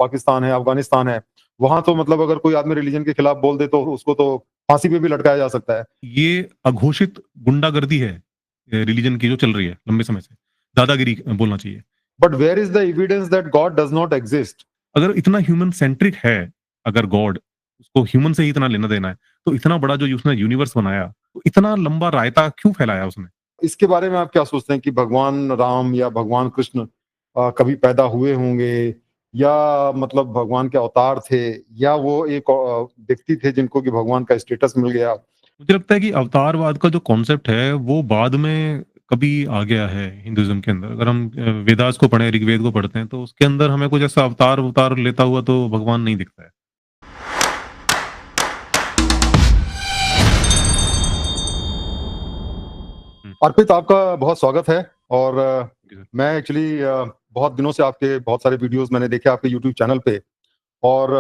पाकिस्तान है, अफ़गानिस्तान है, वहाँ तो मतलब अगर कोई आदमी रिलीजन के खिलाफ बोल दे तो उसको तो फांसी पे भी लटकाया जा सकता है। ये अघोषित गुंडागर्दी है रिलीजन की जो चल रही है लंबे समय से। दादागिरी बोलना चाहिए। But where is the evidence that God does not exist? अगर इतना ह्यूमन सेंट्रिक है, अगर गॉड उसको ह्यूमन से ही इतना लेना-देना है, तो इतना बड़ा जो उसने यूनिवर्स बनाया, तो इतना लंबा रायता क्यों फैलाया उसने? इसके बारे में आप क्या सोचते हैं कि भगवान राम या भगवान कृष्ण कभी पैदा हुए होंगे या मतलब भगवान के अवतार थे या वो एक व्यक्ति थे जिनको कि भगवान का स्टेटस मिल गया? मुझे लगता है कि अवतारवाद का जो कॉन्सेप्ट है, वो बाद में कभी आ गया है हिंदुइज़्म के अंदर। अगर हम वेदास को पढ़ें, ऋग्वेद को पढ़ते हैं, तो उसके अंदर हमें कुछ ऐसा अवतार-वतार लेता हुआ तो भगवान नहीं दिखता है। हुँ, अर्पित, आपका बहुत स्वागत है और जी सर। मैं एक्चुअली बहुत दिनों से आपके बहुत सारे वीडियोज़ मैंने देखे आपके यूट्यूब चैनल पे और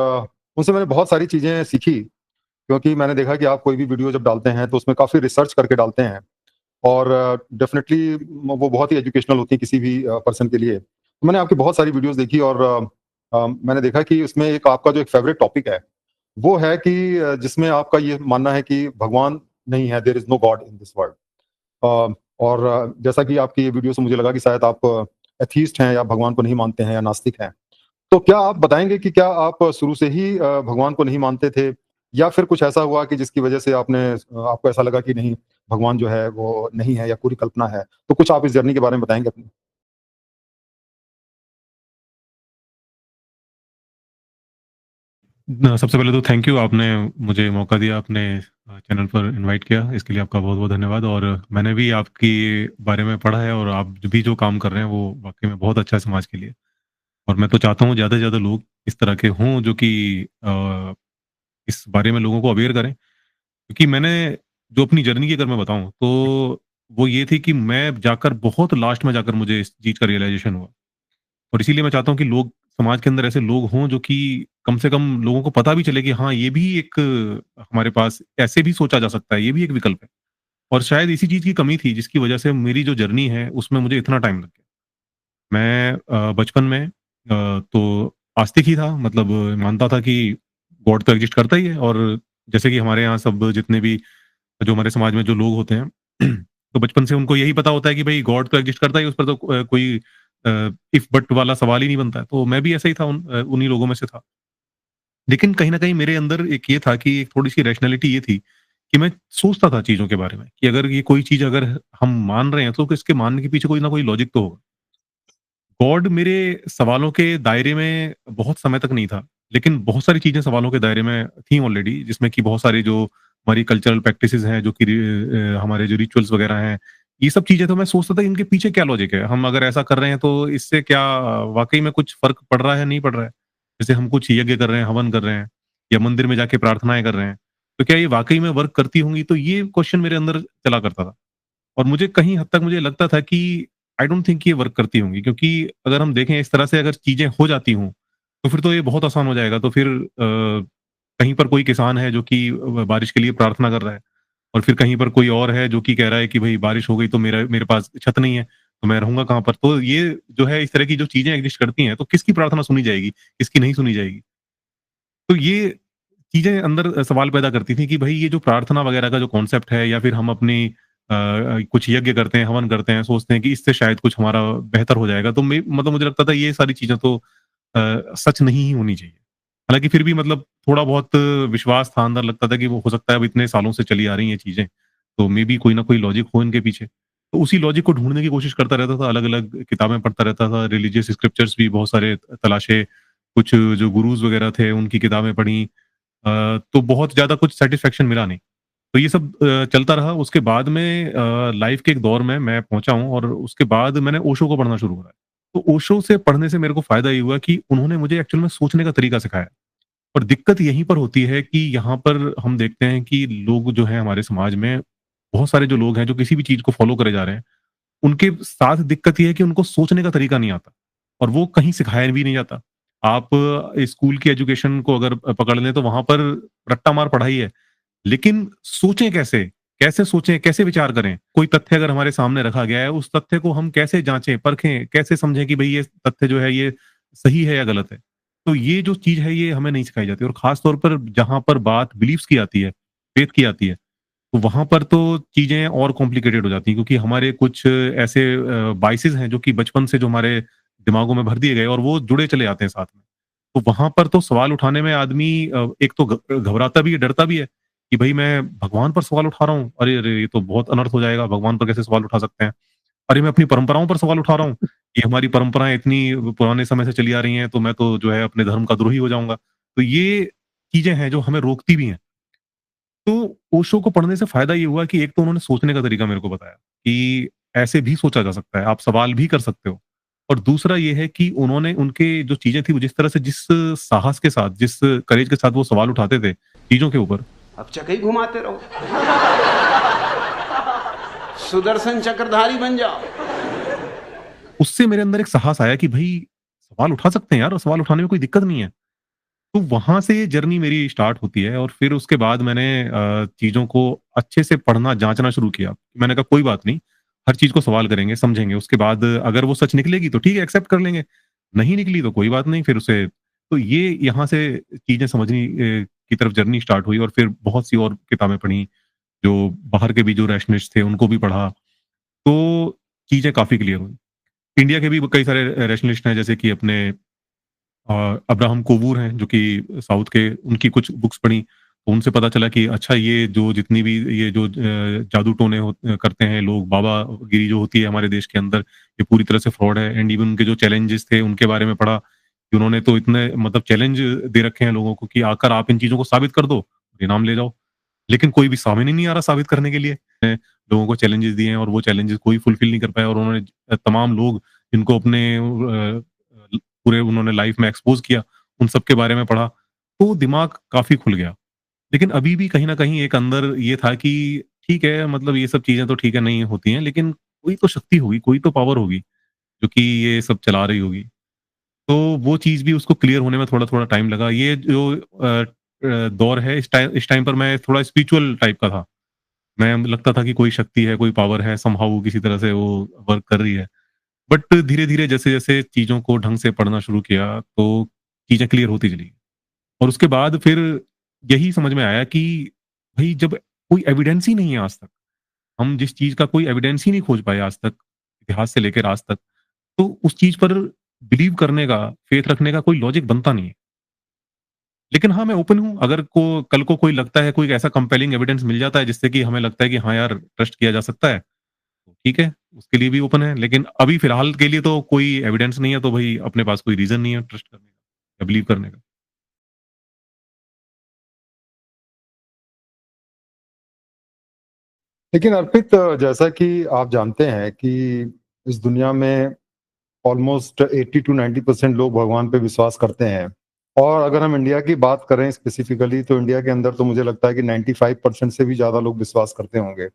उनसे मैंने बहुत सारी चीज़ें सीखी क्योंकि मैंने देखा कि आप कोई भी वीडियो जब डालते हैं तो उसमें काफ़ी रिसर्च करके डालते हैं और डेफ़िनेटली वो बहुत ही एजुकेशनल होती है किसी भी पर्सन के लिए। तो मैंने आपकी बहुत सारी वीडियोज़ देखी और मैंने देखा कि उसमें एक आपका जो एक फ़ेवरेट टॉपिक है, वो है कि जिसमें आपका ये मानना है कि भगवान नहीं है, there is no God in this world. और जैसा कि आपकी ये वीडियो से मुझे लगा कि शायद आप एथीस्ट हैं या भगवान को नहीं मानते हैं या नास्तिक हैं। तो क्या आप बताएँगे कि क्या आप शुरू से ही भगवान को नहीं मानते थे या फिर कुछ ऐसा हुआ कि जिसकी वजह से आपको ऐसा लगा कि नहीं, भगवान जो है वो नहीं है या पूरी कल्पना है? तो कुछ आप इस जर्नी के बारे में बताएँगे अपनी? सबसे पहले तो थैंक यू आपने मुझे मौका दिया अपने चैनल पर इनवाइट किया, इसके लिए आपका बहुत-बहुत धन्यवाद और मैंने भी आपके बारे में पढ़ा है और आप जो काम कर रहे हैं, वो वाक़ई में बहुत अच्छा है समाज के लिए। और मैं तो चाहता हूँ ज़्यादा से ज़्यादा लोग इस तरह के हों जो कि इस बारे में लोगों को अवेयर करें। क्योंकि मैंने जो अपनी जर्नी की अगर मैं बताऊँ तो वो ये थी कि मैं जाकर बहुत लास्ट में जाकर मुझे इस चीज़ का रियलाइज़ेशन हुआ। और इसीलिए मैं चाहता हूँ कि लोग समाज के अंदर ऐसे लोग हों जो कि कम से कम लोगों को पता भी चले कि हाँ, ये भी एक हमारे पास ऐसे भी सोचा जा सकता है, ये भी एक विकल्प है। और शायद इसी चीज़ की कमी थी जिसकी वजह से मेरी जो जर्नी है उसमें मुझे इतना टाइम लग गया। मैं बचपन में तो आस्तिक ही था मतलब मानता था कि गॉड तो एग्ज़िस्ट करता ही है और जैसे कि हमारे यहाँ सब जितने भी जो हमारे समाज में जो लोग होते हैं तो बचपन से उनको यही पता होता है कि भई गॉड तो एग्ज़िस्ट करता ही है, उस पर तो कोई इफ बट वाला सवाल ही नहीं बनता है। तो मैं भी ऐसा ही था उन्हीं लोगों में से था। लेकिन कहीं न कहीं मेरे अंदर एक ये था कि एक थोड़ी-सी रैशनैलिटी ये थी कि मैं सोचता था चीज़ों के बारे में कि अगर ये कोई चीज़ अगर हम मान रहे हैं तो इसके मानने के पीछे कोई ना कोई लॉजिक तो होगा। गॉड मेरे सवालों के दायरे में बहुत समय तक नहीं था, लेकिन बहुत सारी चीज़ें सवालों के दायरे में थी ऑलरेडी जिसमें कि बहुत सारी जो हमारी कल्चरल प्रैक्टिसेज़ हैं, जो कि हमारे जो रिचुअल्स वगैरह हैं, ये सब चीज़ें तो मैं सोचता था इनके पीछे क्या लॉजिक है? हम अगर ऐसा कर रहे हैं तो इससे क्या वाक़ई में कुछ फ़र्क पड़ रहा है, नहीं पड़ रहा है? जैसे हम कुछ यज्ञ कर रहे हैं, हवन कर रहे हैं या मंदिर में जाके प्रार्थनाएँ कर रहे हैं, तो क्या ये वाक़ई में वर्क करती होंगी? तो ये क्वेश्चन मेरे अंदर चला करता था। और मुझे कहीं हद तक मुझे लगता था कि आई डोंट थिंक ये वर्क करती होंगी क्योंकि अगर हम देखें इस तरह से अगर चीज़ें हो जाती हों, तो फिर तो ये बहुत आसान हो जाएगा। तो फिर कहीं पर कोई किसान है जो कि बारिश के लिए प्रार्थना कर रहा है और फिर कहीं पर कोई और है जो कि कह रहा है कि भई बारिश हो गई तो मेरा मेरे पास छत नहीं है, तो मैं रहूँगा कहाँ पर? तो ये जो है इस तरह की जो चीज़ें एग्ज़िस्ट करती हैं, तो किसकी प्रार्थना सुनी जाएगी, किसकी नहीं सुनी जाएगी? तो ये चीज़ें अंदर सवाल पैदा करती थी कि भई ये जो प्रार्थना वगैरह का जो कॉन्सेप्ट है या फिर हम अपनी कुछ यज्ञ करते हैं, हवन करते हैं, सोचते हैं कि इससे शायद कुछ हमारा बेहतर हो जाएगा। तो मतलब मुझे लगता था ये सारी चीज़ें तो सच नहीं ही होनी चाहिए। हालाँकि फिर भी मतलब थोड़ा बहुत विश्वास था अंदर लगता था कि वो हो सकता है अब इतने सालों से चली आ रही हैं चीज़ें, तो मेबी कोई ना कोई लॉजिक हो इनके पीछे। तो उसी लॉजिक को ढूँढने की कोशिश करता रहता था, अलग-अलग किताबें पढ़ता रहता था, रिलिजियस स्क्रिप्चर्स भी बहुत सारे तलाशे, कुछ जो गुरुज़ वगैरह थे उनकी किताबें पढ़ी। तो बहुत ज़्यादा कुछ सैटिस्फैक्शन मिला नहीं। तो ये सब चलता रहा उसके बाद में लाइफ़ के एक दौर में मैं पहुँचा हूँ और उसके बाद मैंने ओशो को पढ़ना शुरू करा। तो ओशो से पढ़ने से मेरे को फ़ायदा ये हुआ कि उन्होंने मुझे एक्चुअल में सोचने का तरीका सिखाया। और दिक्कत यहीं पर होती है कि यहाँ पर हम देखते हैं कि लोग जो हैं हमारे समाज में, बहुत सारे जो लोग हैं जो किसी भी चीज़ को फ़ॉलो करे जा रहे हैं, उनके साथ दिक्कत ये है कि उनको सोचने का तरीका नहीं आता और वो कहीं सिखाया भी नहीं जाता। आप स्कूल की एजुकेशन को अगर पकड़ लें तो वहाँ पर रट्टा मार पढ़ाई है। लेकिन सोचें कैसे? कैसे सोचें, कैसे विचार करें? कोई तथ्य अगर हमारे सामने रखा गया है, उस तथ्य को हम कैसे जाँचें, परखें, कैसे समझें कि भई ये तथ्य जो है ये सही है या गलत है? तो ये जो चीज़ है ये हमें नहीं सिखाई जाती और ख़ास तौर पर जहाँ पर बात बिलीफ्स की आती है, फ़ेथ की आती है, तो वहाँ पर तो चीज़ें और कॉम्प्लिकेटेड हो जाती हैं क्योंकि हमारे कुछ ऐसे बायसेस हैं जो कि बचपन से जो हमारे दिमागों में भर दिए गए और वो जुड़े चले आते हैं साथ में। तो वहाँ पर तो सवाल उठाने में आदमी एक तो घबराता भी है, डरता भी है कि भई मैं भगवान पर सवाल उठा रहा हूँ। अरे! अरे! ये तो बहुत अनर्थ हो जाएगा, भगवान पर कैसे सवाल उठा सकते हैं? अरे! मैं अपनी परंपराओं पर सवाल उठा रहा हूँ। ये हमारी परंपराएँ इतनी पुराने समय से चली आ रही हैं, तो मैं तो जो है अपने धर्म का द्रोही हो जाऊँगा। तो ये चीज़ें हैं जो हमें रोकती भी हैं। तो ओशो को पढ़ने से फ़ायदा ये हुआ कि एक तो उन्होंने सोचने का तरीका मेरे को बताया कि ऐसे भी सोचा जा सकता है, आप सवाल भी कर सकते हो। और दूसरा ये है कि उन्होंने उनके जो चीज़ें थी वो जिस तरह से जिस साहस के साथ, जिस करेज के साथ वो सवाल उठाते थे चीज़ों के ऊपर, अब चक्की घुमाते रहो, सुदर्शन चक्रधारी बन जाओ। उससे मेरे अंदर एक साहस आया कि भई सवाल उठा सकते हैं यार और सवाल उठाने में कोई दिक्कत नहीं है। तो वहाँ से जर्नी मेरी स्टार्ट होती है और फिर उसके बाद मैंने चीज़ों को अच्छे से पढ़ना, जाँचना शुरू किया। मैंने कहा कोई बात नहीं, हर चीज़ को सवाल करेंगे, समझेंगे, उसके बाद अगर वो सच निकलेगी तो ठीक है एक्सेप्ट कर लेंगे, नहीं निकली तो कोई बात नहीं फिर उसे तो ये यहाँ से चीज़ें समझनी की तरफ जर्नी स्टार्ट हुई और फिर बहुत सी और किताबें पढ़ी, जो बाहर के भी जो रैशनलिस्ट थे उनको भी पढ़ा, तो चीज़ें काफ़ी क्लियर हुई। इंडिया के भी कई सारे रैशनलिस्ट हैं जैसे कि अपने अब्राहम कोवूर हैं जो कि साउथ के उनकी कुछ बुक्स पढ़ी, तो उनसे पता चला कि अच्छा ये जो जितनी भी ये जो जादू टोने करते हैं लोग, बाबागिरी जो होती है हमारे देश के अंदर, ये पूरी तरह से फ्रॉड है एंड इवन उनके जो चैलेंजेस थे उनके बारे में पढ़ा, कि उन्होंने तो इतने मतलब चैलेंज दे रखे हैं लोगों को कि आकर आप इन चीज़ों को साबित कर दो, इनाम ले जाओ। लेकिन कोई भी सामने नहीं आ रहा साबित करने के लिए। लोगों को चैलेंजेस दिए हैं और वो चैलेंजेस कोई फुलफिल नहीं कर पाया और उन्होंने तमाम लोग जिनको अपने पूरे उन्होंने लाइफ में एक्सपोज़ किया, उन सब के बारे में पढ़ा, तो दिमाग काफ़ी खुल गया। लेकिन अभी भी कहीं न कहीं एक अंदर ये था कि ठीक है, मतलब ये सब चीज़ें तो ठीक है नहीं होती हैं, लेकिन कोई तो शक्ति होगी, कोई तो पावर होगी, जो कि ये सब चला रही होगी। तो वो चीज़ भी उसको क्लियर होने में थोड़ा-थोड़ा टाइम लगा। ये जो दौर है इस टाइम पर मैं थोड़ा स्पिरिचुअल टाइप का था। मैं लगता था कि कोई शक्ति है, कोई पावर है, समहाउ किसी तरह से वो वर्क कर रही है। बट धीरे-धीरे जैसे-जैसे चीज़ों को ढंग से पढ़ना शुरू किया, तो चीज़ें क्लियर होती चली। और उसके बाद फिर यही समझ में आया कि भई जब कोई एविडेंस ही नहीं है आज तक, हम जिस चीज़ का कोई एविडेंस ही नहीं खोज पाए आज तक, इतिहास से लेकर आज तक, तो उस चीज़ पर बिलीव करने का, फ़ेथ रखने का कोई लॉजिक बनता नहीं है। लेकिन हाँ, मैं ओपन हूँ, अगर को कल को कोई लगता है, कोई ऐसा कंपेलिंग एविडेंस मिल जाता है जिससे कि हमें लगता है कि हाँ यार, ट्रस्ट किया जा सकता है, तो ठीक है, उसके लिए भी ओपन है। लेकिन अभी फ़िलहाल के लिए तो कोई एविडेंस नहीं है, तो भई अपने पास कोई रीज़न नहीं है ट्रस्ट करने का या बिलीव करने का। लेकिन अर्पित, जैसा कि आप जानते हैं कि इस दुनिया में ऑलमोस्ट 80 टू 90% लोग भगवान पे विश्वास करते हैं। और अगर हम इंडिया की बात करें स्पेसिफिकली, तो इंडिया के अंदर तो मुझे लगता है कि 95% से भी ज़्यादा लोग विश्वास करते होंगे।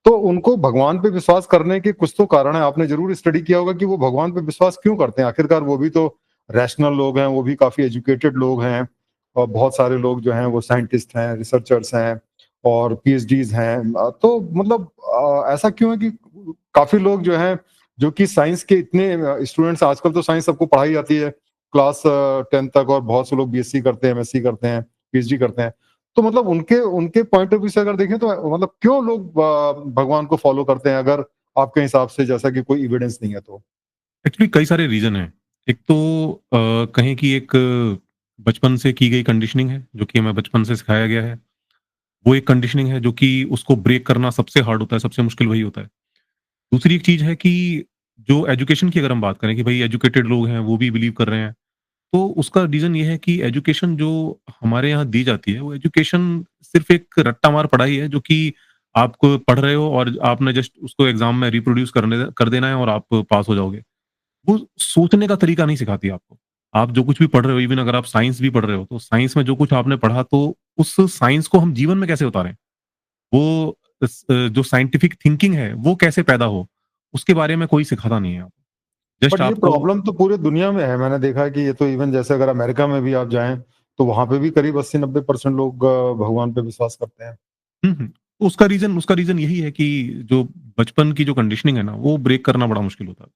तो उनको भगवान पे विश्वास करने के कुछ तो कारण है। आपने ज़रूर स्टडी किया होगा कि वो भगवान पे विश्वास क्यों करते हैं? आखिरकार वो भी तो रैशनल लोग हैं, वो भी काफ़ी एजुकेटेड लोग हैं और बहुत सारे लोग जो हैं वो साइंटिस्ट हैं, रिसर्चर्स हैं और पीएचडीज़ हैं। तो मतलब ऐसा क्यों है कि काफ़ी लोग जो हैं, जो कि साइंस के इतने स्टूडेंट्स, आजकल तो साइंस सबको पढ़ाई जाती है क्लास 10 तक, और बहुत से लोग बीएससी करते हैं, एमएससी करते हैं, पीएचडी करते हैं। तो मतलब उनके उनके पॉइंट ऑफ व्यू से अगर देखें तो मतलब क्यों लोग भगवान को फॉलो करते हैं, अगर आपके हिसाब से, जैसा कि कोई एविडेंस नहीं है तो? एक्चुअली कई सारे रीज़न हैं। एक तो कहें कि एक बचपन से की गई कंडीशनिंग है, जो कि हमें बचपन से सिखाया गया है। वो एक कंडीशनिंग है जो कि उसको ब्रेक करना सबसे हार्ड होता है, सबसे मुश्किल वही होता है। दूसरी एक चीज़ है कि जो एजुकेशन की अगर हम बात करें कि भई एजुकेटेड लोग हैं, वो भी बिलीव कर रहे हैं। तो उसका रीज़न ये है कि एजुकेशन जो हमारे यहाँ दी जाती है, वो एजुकेशन सिर्फ़ एक रट्टा-मार पढ़ाई है, जो कि आप पढ़ रहे हो और आपने जस्ट उसको एग्ज़ाम में रिप्रोड्यूस कर देना है और आप पास हो जाओगे। वो सोचने का तरीका नहीं सिखाती आपको। आप जो कुछ भी पढ़ रहे हो, इवन अगर आप साइंस भी पढ़ रहे हो, तो साइंस में जो कुछ आपने पढ़ा, तो उस साइंस को हम जीवन में कैसे उतारें? वो जो साइंटिफिक थिंकिंग है, वो कैसे पैदा हो, उसके बारे में कोई सिखाता नहीं है आपको। जस्ट बट ये आपको प्रॉब्लम तो पूरे दुनिया में है। मैंने देखा है कि ये तो इवन जैसे अगर अमेरिका में भी आप जाएँ, तो वहाँ पे भी करीब 80-90% लोग भगवान पे विश्वास करते हैं। हुँ, हुँ। उसका रीज़न यही है कि जो बचपन की जो कंडीशनिंग है ना, वो ब्रेक करना बड़ा मुश्किल होता है।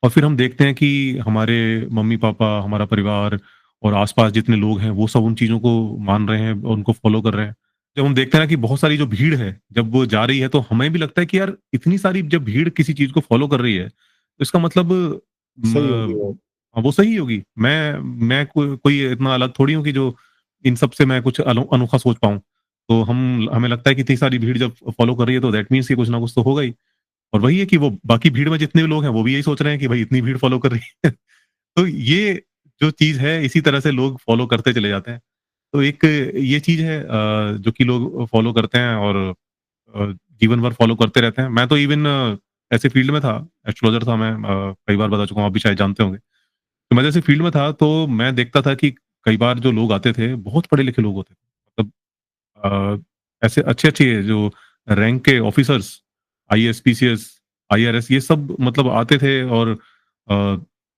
और फिर हम देखते हैं कि हमारे मम्मी-पापा, हमारा परिवार और आस-पास जितने लोग हैं वो सब उन चीज़ों को मान रहे हैं और उनको फ़ॉलो कर रहे हैं। जब हम देखते हैं ना कि बहुत सारी जो भीड़ है, जब वो जा रही है तो हमें भी लगता है कि यार इतनी सारी जब भीड़ किसी चीज़ को फ़ॉलो कर रही है, तो इसका मतलब सही होगी म वो। वो सही होगी। मैं कोई इतना अलग थोड़ी हूँ कि जो इन सब से मैं कुछ अनोखा सोच पाऊँ। तो हमें लगता है कि इतनी सारी भीड़ जब फ़ॉलो कर रही है तो दैट मीन्स कि कुछ ना कुछ तो होगा ही। और वही है कि वो बाकी भीड़ में जितने भी लोग हैं वो भी यही सोच रहे हैं कि भाई इतनी भीड़ फ़ॉलो कर रही है। तो ये जो चीज़ है इसी तरह से लोग फ़ॉलो करते चले जाते हैं। तो एक ये चीज़ है जो कि लोग फ़ॉलो करते हैं और अ, जीवन भर फ़ॉलो करते रहते हैं। मैं तो इवन ऐसे फ़ील्ड में था, एस्ट्रोलॉजर था मैं, कई बार बता चुका हूँ, आप भी शायद जानते होंगे। तो मैं जैसे फ़ील्ड में था तो मैं देखता था कि कई बार जो लोग आते थे, बहुत पढ़े-लिखे लोग होते थे। मतलब ऐसे अच्छे-अच्छे जो रैंक के ऑफ़िसर्स, आईएएस, पीसीएस, आईआरएस ये सब मतलब आते थे और अ,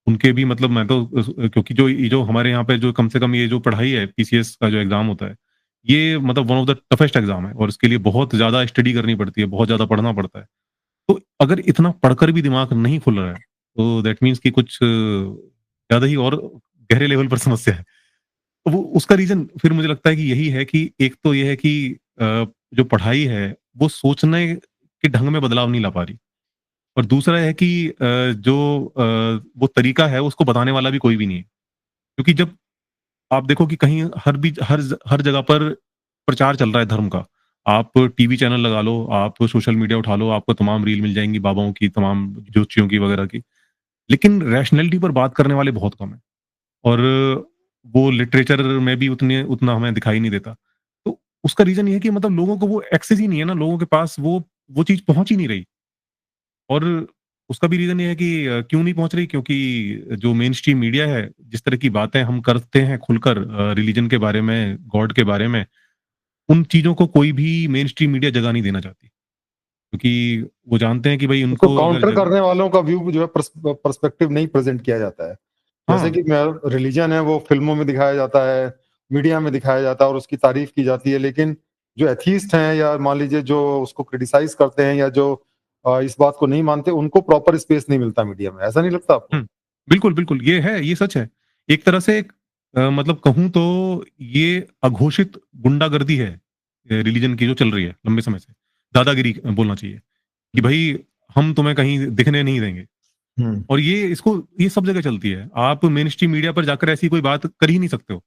उनके भी मतलब मैं तो क्योंकि जो ये जो हमारे यहाँ पे जो कम से कम ये जो पढ़ाई है, पीसीएस का जो एग्ज़ाम होता है, ये मतलब one of the toughest exam है और इसके लिए बहुत ज़्यादा स्टडी करनी पड़ती है, बहुत ज़्यादा पढ़ना पड़ता है। तो अगर इतना पढ़कर भी दिमाग नहीं खुल रहा है, तो दैट मीन्स कि कुछ ज़्यादा ही और गहरे लेवल पर समस्या है। तो वो उसका रीज़न फिर मुझे लगता है कि यही है कि एक तो ये है कि जो पढ़ाई है, वो सोचने के ढंग में बदलाव नहीं ला पा रही और दूसरा है कि वो तरीका है उसको बताने वाला भी कोई भी नहीं है। क्योंकि जब आप देखो कि कहीं हर जगह पर प्रचार चल रहा है धर्म का। आप टीवी चैनल लगा लो, आप सोशल मीडिया उठा लो, आपको तमाम रील मिल जाएँगी बाबाओं की, तमाम ज्योतिषियों की वगैरह की। लेकिन रैशनैलिटी पर बात करने वाले बहुत कम हैं और वो लिटरेचर में भी उतना हमें दिखाई नहीं देता। तो उसका रीज़न ये है कि मतलब लोगों को वो एक्सेस ही नहीं है ना, लोगों के पास वो चीज़ पहुँच ही नहीं रही और उसका भी रीज़न ये है कि क्यों नहीं पहुँच रही क्योंकि जो मेनस्ट्रीम मीडिया है, जिस तरह की बातें हम करते हैं खुलकर रिलिजन के बारे में, गॉड के बारे में, उन चीज़ों को कोई भी मेनस्ट्रीम मीडिया जगह नहीं देना चाहती। क्योंकि वो जानते हैं कि भई उसको उनको अगर काउंटर जगह करने वालों का व्यू जो है पर्सपेक्टिव नहीं प्रेज़ेंट किया जाता है। जैसे हाँ, कि मैं रिलीजन है वो फ़िल्मों में दिखाया जाता है, मीडिया में दिखाया जाता है और उसकी तारीफ़ की जाती है, लेकिन जो एथीस्ट हैं या मान लीजिए जो उसको क्रिटिसाइज़ करते हैं या जो इस बात को नहीं मानते, उनको प्रॉपर स्पेस नहीं मिलता मीडिया में। ऐसा नहीं लगता आपको? हुँ। बिल्कुल, बिल्कुल, ये है, ये सच है। एक तरह से मतलब कहूँ तो ये अघोषित गुंडागर्दी है रिलिजन की जो चल रही है लंबे समय से। दादागिरी बोलना चाहिए कि हुँ। भई हम तुम्हें कहीं दिखने नहीं देंगे हुँ। और ये सब जगह चलती है। आप मेनस्ट्रीम मीडिया पर जाकर ऐसी कोई बात कर ही नहीं सकते हो।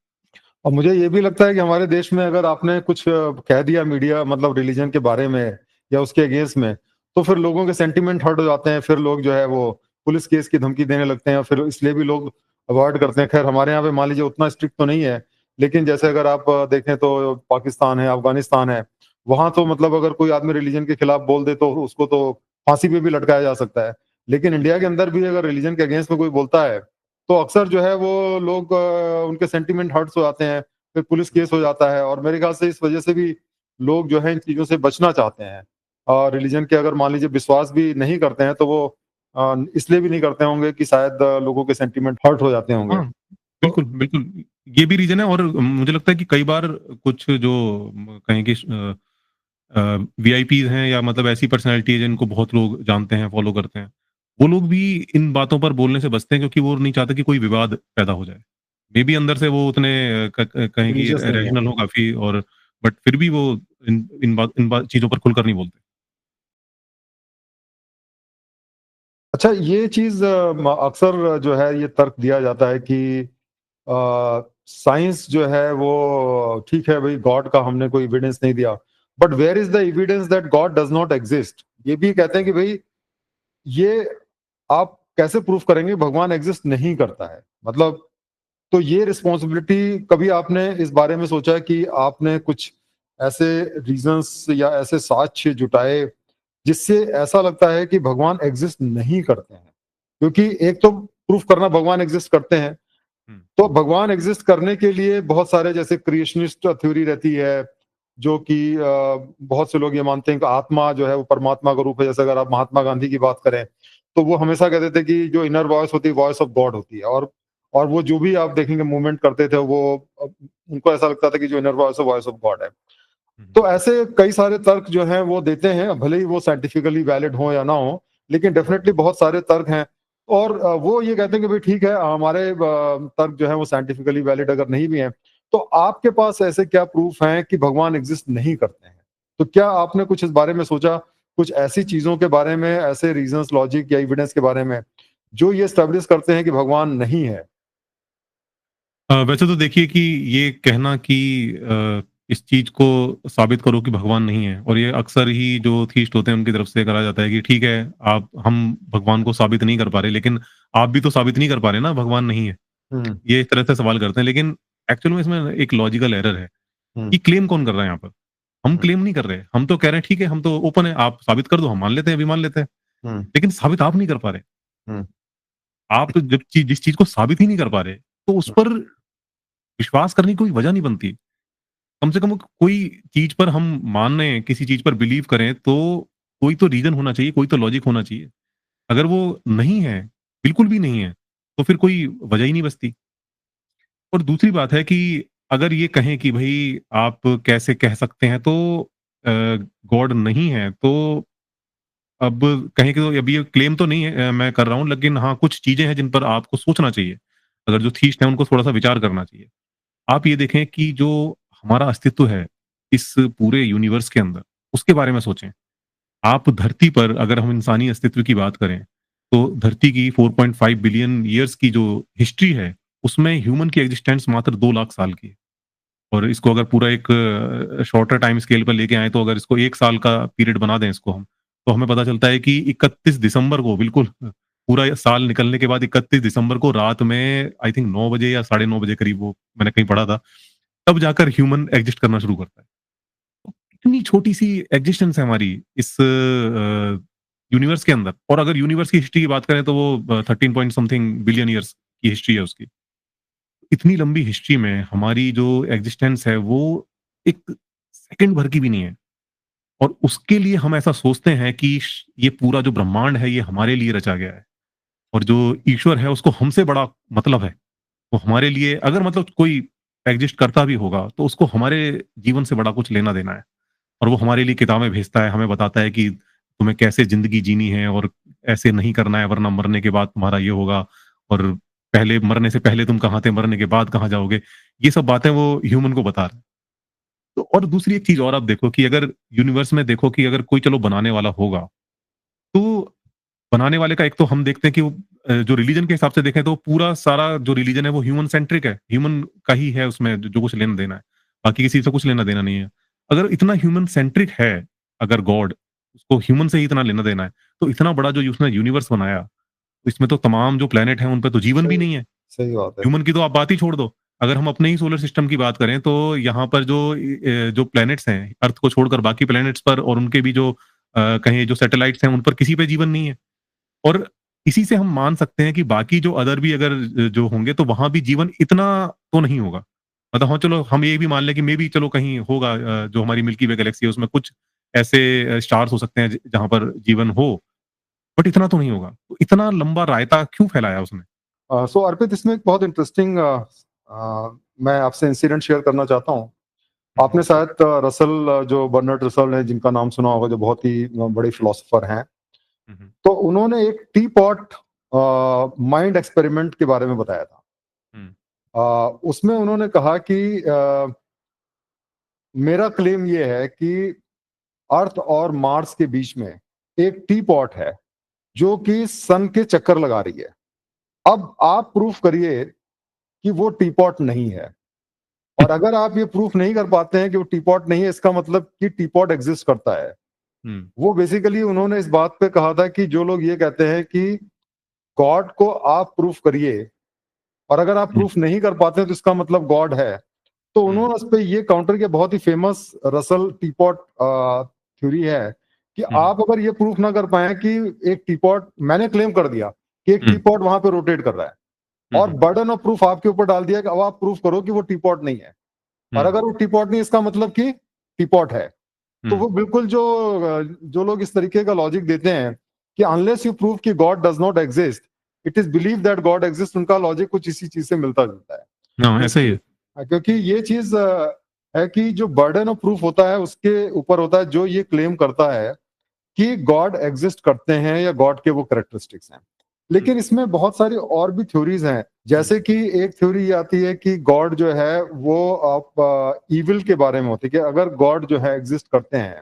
और मुझे ये भी लगता है कि हमारे देश में अगर आपने कुछ कह दिया मीडिया मतलब रिलीजन के बारे में या उसके अगेंस्ट में, तो फिर लोगों के सेंटिमेंट हर्ट हो जाते हैं, फिर लोग जो है वो पुलिस केस की धमकी देने लगते हैं, फिर इसलिए भी लोग अवॉइड करते हैं। खैर हमारे यहाँ पे मान लीजिए उतना स्ट्रिक्ट तो नहीं है, लेकिन जैसे अगर आप देखें तो पाकिस्तान है, अफ़गानिस्तान है, वहाँ तो मतलब अगर कोई आदमी रिलीजन के खिलाफ बोल दे तो उसको तो फांसी पे भी लटकाया जा सकता है। लेकिन इंडिया के अंदर भी अगर रिलीजन के अगेंस्ट में कोई बोलता है, तो अक्सर जो है वो लोग उनके सेंटिमेंट हर्ट्स हो जाते हैं। फिर पुलिस केस हो जाता है और मेरे ख्याल से इस वजह से भी लोग जो है इन चीज़ों से बचना चाहते हैं। और रिलीजन के अगर मान लीजिए विश्वास भी नहीं करते हैं तो वो इसलिए भी नहीं करते होंगे कि शायद लोगों के सेंटिमेंट हर्ट हो जाते होंगे। हाँ, तो बिल्कुल, बिल्कुल। ये भी रीज़न है और मुझे लगता है कि कई बार कुछ जो कहें कि वीआईपीज़ हैं या मतलब ऐसी पर्सनैलिटीज़ जिनको बहुत लोग जानते हैं, फ़ॉलो करते हैं। वो लोग भी इन बातों पर बोलने से बचते हैं क्योंकि वो नहीं चाहते कि कोई विवाद पैदा हो जाए। मेबी अंदर से वो उतने कहें कि रिलीजियस नहीं है। रैशनल हो काफ़ी और बट फिर भी वो इन बात चीज़ों पर खुलकर नहीं बोलते। अच्छा ये चीज़ अक्सर जो है ये तर्क दिया जाता है कि साइंस जो है वो ठीक है भाई गॉड का हमने कोई एविडेंस नहीं दिया, but where is the evidence that God does not exist? ये भी कहते हैं कि भई ये आप कैसे प्रूफ करेंगे भगवान एग्जिस्ट नहीं करता है? मतलब तो ये रिस्पॉन्सिबिलिटी कभी आपने इस बारे में सोचा कि आपने कुछ ऐसे रीजंस या ऐसे साक्ष्य जुटाए जिससे ऐसा लगता है कि भगवान एग्जिस्ट नहीं करते हैं? क्योंकि एक तो प्रूफ करना भगवान एग्जिस्ट करते हैं, हुँ, तो भगवान एग्जिस्ट करने के लिए बहुत सारे जैसे क्रिएशनिस्ट थ्योरी रहती है, जो कि बहुत से लोग ये मानते हैं कि आत्मा जो है वो परमात्मा का रूप है। जैसे अगर आप महात्मा गांधी की बात करें, तो वो हमेशा कहते थे कि जो इनर वॉइस होती है, वॉइस ऑफ गॉड होती है और वो जो भी आप देखेंगे मूवमेंट करते थे वो उनको ऐसा लगता था कि जो इनर वॉइस ऑफ गॉड है। हुँ, हुँ। तो ऐसे कई सारे तर्क जो हैं वो देते हैं, भले ही वो साइंटिफिकली वैलिड हो या ना हो, लेकिन डेफिनेटली बहुत सारे तर्क हैं और वो ये कहते हैं कि भाई ठीक है, हमारे तर्क जो है वो साइंटिफिकली वैलिड अगर नहीं भी हैं, तो आपके पास ऐसे क्या प्रूफ हैं कि भगवान एग्जिस्ट नहीं करते हैं? तो क्या आपने कुछ इस बारे में सोचा, कुछ ऐसी चीजों के बारे में, ऐसे रीजंस, लॉजिक या एविडेंस के बारे में जो ये एस्टेब्लिश करते हैं कि भगवान नहीं है? वैसे तो देखिए कि ये कहना कि इस चीज़ को साबित करो कि भगवान नहीं है, और ये अक्सर ही जो थीस्ट होते हैं उनकी तरफ से करा जाता है कि ठीक है, आप हम भगवान को साबित नहीं कर पा रहे, लेकिन आप भी तो साबित नहीं कर पा रहे ना भगवान नहीं है। हम्म। ये इस तरह से सवाल करते हैं, लेकिन एक्चुअल में इसमें एक लॉजिकल एरर है हम्म। कि क्लेम कौन कर रहा है यहाँ पर? हम हम्म। क्लेम नहीं कर रहे। हम तो कह रहे हैं ठीक है, हम तो ओपन है, आप साबित कर दो, हम मान लेते हैं, अभी मान लेते हैं। हम्म। लेकिन साबित आप नहीं कर पा रहे। हम्म। आप तो जब चीज़ जिस चीज़ को साबित ही नहीं कर पा रहे, तो उस पर विश्वास करने की कोई वजह नहीं बनती। कम से कम कोई चीज़ पर हम माने, किसी चीज़ पर बिलीव करें, तो कोई तो रीज़न होना चाहिए, कोई तो लॉजिक होना चाहिए। अगर वो नहीं है, बिल्कुल भी नहीं है, तो फिर कोई वजह ही नहीं बचती। और दूसरी बात है कि अगर ये कहें कि भई आप कैसे कह सकते हैं, तो अ, गॉड नहीं है, तो अब कहें कि तो अभी ये क्लेम तो नहीं है मैं कर रहा हूँ, लेकिन हाँ, कुछ चीज़ें हैं जिन पर आपको सोचना चाहिए। अगर जो थीस्ट हैं उनको थोड़ा-सा विचार करना चाहिए। आप ये देखें कि जो हमारा अस्तित्व है इस पूरे यूनिवर्स के अंदर, उसके बारे में सोचें। आप धरती पर अगर हम इंसानी अस्तित्व की बात करें, तो धरती की 4.5 बिलियन ईयर्स की जो हिस्ट्री है, उसमें ह्यूमन की एक्जिस्टेंस मात्र 2 लाख साल की है। और इसको अगर पूरा एक शॉर्टर टाइम स्केल पर लेके आएँ, तो अगर इसको 1 साल का पीरियड बना दें इसको हम, तो हमें पता चलता है कि 31 दिसंबर को बिल्कुल पूरा साल निकलने के बाद 31 दिसंबर को रात में आई थिंक 9 बजे या साढ़े 9 बजे करीब, वो मैंने कहीं पढ़ा था, तब जाकर ह्यूमन एग्जिस्ट करना शुरू करता है। तो इतनी छोटी-सी एग्जिस्टेंस है हमारी इस यूनिवर्स के अंदर, और अगर यूनिवर्स की हिस्ट्री की बात करें तो वो 13 पॉइंट समथिंग बिलियन ईयर्स की हिस्ट्री है उसकी। इतनी लंबी हिस्ट्री में हमारी जो एग्जिस्टेंस है वो एक सेकंड भर की भी नहीं है, और उसके लिए हम ऐसा सोचते हैं कि ये पूरा जो ब्रह्मांड है ये हमारे लिए रचा गया है, और जो ईश्वर है उसको हमसे बड़ा मतलब है। वो हमारे लिए अगर मतलब कोई एग्जिस्ट करता भी होगा, तो उसको हमारे जीवन से बड़ा कुछ लेना देना है, और वो हमारे लिए किताबें भेजता है, हमें बताता है कि तुम्हें कैसे ज़िंदगी जीनी है, और ऐसे नहीं करना है वरना मरने के बाद तुम्हारा ये होगा, और पहले मरने से पहले तुम कहाँ थे, मरने के बाद कहाँ जाओगे। ये सब बातें वो ह्यूमन को बता रहा है। तो और दूसरी एक चीज़ और आप देखो कि अगर यूनिवर्स में देखो कि अगर कोई चलो बनाने वाला होगा, तो बनाने वाले का एक तो हम देखते हैं कि वो जो रिलीजन के हिसाब से देखें तो पूरा सारा जो रिलीजन है वो ह्यूमन सेंट्रिक है। ह्यूमन का ही है उसमें जो कुछ लेना-देना है। बाकी किसी से कुछ लेना-देना नहीं है। अगर इतना ह्यूमन सेंट्रिक है, अगर गॉड, उसको ह्यूमन से ही इतना लेना-देना है, तो इतना बड़ा जो उसने यूनिवर्स बनाया, तो इसमें तो तमाम जो प्लैनेट हैं उन पे तो जीवन भी सही नहीं है। सही बात है। ह्यूमन की तो आप बात ही छोड़ दो। अगर हम अपने ही सोलर सिस्टम की बात करें, तो यहाँ पर जो प्लैनेट्स हैं, अर्थ को छोड़कर बाकी प्लैनेट्स पर, और उनके भी जो कहें जो सैटेलाइट्स हैं उन पर किसी पे जीवन नहीं है। और इसी से हम मान सकते हैं कि बाकी जो अदर भी अगर जो होंगे, तो वहाँ भी जीवन इतना तो नहीं होगा। मतलब हाँ, चलो हम ये भी मान लें कि मे बी चलो कहीं होगा, जो हमारी मिल्की वे गैलेक्सी है उसमें कुछ ऐसे स्टार्स हो सकते हैं जहाँ पर जीवन हो, बट इतना तो नहीं होगा। तो इतना लंबा रायता क्यों फैलाया उसने? सो अर्पित, इसमें एक बहुत इंटरेस्टिंग मैं आपसे इंसिडेंट शेयर करना चाहता हूँ। हुँ, आपने शायद रसल, जो बर्नार्ड रसल है, जिनका नाम सुना होगा, जो बहुत ही बड़े फिलोसोफर हैं, हुँ, हुँ, तो उन्होंने एक टी पॉट माइंड एक्सपेरिमेंट के बारे में बताया था। हुँ, उसमें उन्होंने कहा कि मेरा क्लेम ये है कि अर्थ और मार्स के बीच में एक टी पॉट है जो कि सन के चक्कर लगा रही है। अब आप प्रूफ करिए कि वो टी पॉट नहीं है। और अगर आप ये प्रूफ नहीं कर पाते हैं कि वो टी पॉट नहीं है, इसका मतलब कि टी पॉट एग्जिस्ट करता है। हुँ, वो बेसिकली उन्होंने इस बात पे कहा था कि जो लोग ये कहते हैं कि गॉड को आप प्रूफ करिए, और अगर आप हुँ, प्रूफ नहीं कर पाते हैं तो इसका मतलब गॉड है। तो हुँ, उन्होंने उस पे ये काउंटर किया, बहुत ही फेमस रसल टीपॉट थ्योरी है कि हुँ, आप अगर ये प्रूफ ना कर पाए कि एक टीपॉट, मैंने क्लेम कर दिया कि एक हुँ, टीपॉट वहां पे रोटेट कर रहा है, हुँ, और हुँ, बर्डन ऑफ प्रूफ आपके ऊपर डाल दिया कि अब आप प्रूफ करो कि वो टीपॉट नहीं है, और हुँ, अगर वो टीपॉट नहीं, इसका मतलब कि टीपॉट है। तो हुँ, वो बिल्कुल जो लोग इस तरीके का लॉजिक देते हैं कि अनलेस यू प्रूव कि God does not exist, it is believe that God exist, उनका लॉजिक कुछ इसी चीज से मिलता जुलता है। हाँ, ऐसा ही क्योंकि है। क्योंकि ये चीज है कि जो बर्डन ऑफ प्रूफ होता है उसके ऊपर होता है, जो ये क्लेम करता है कि गॉड एग्जिस्ट करते हैं या गॉड के वो कैरेक्टरिस्टिक्स हैं। लेकिन इसमें बहुत सारी और भी थ्योरीज हैं, जैसे कि एक थ्योरी ये आती है कि गॉड जो है वो आप इविल के बारे में होती है, कि अगर गॉड जो है एग्जिस्ट करते हैं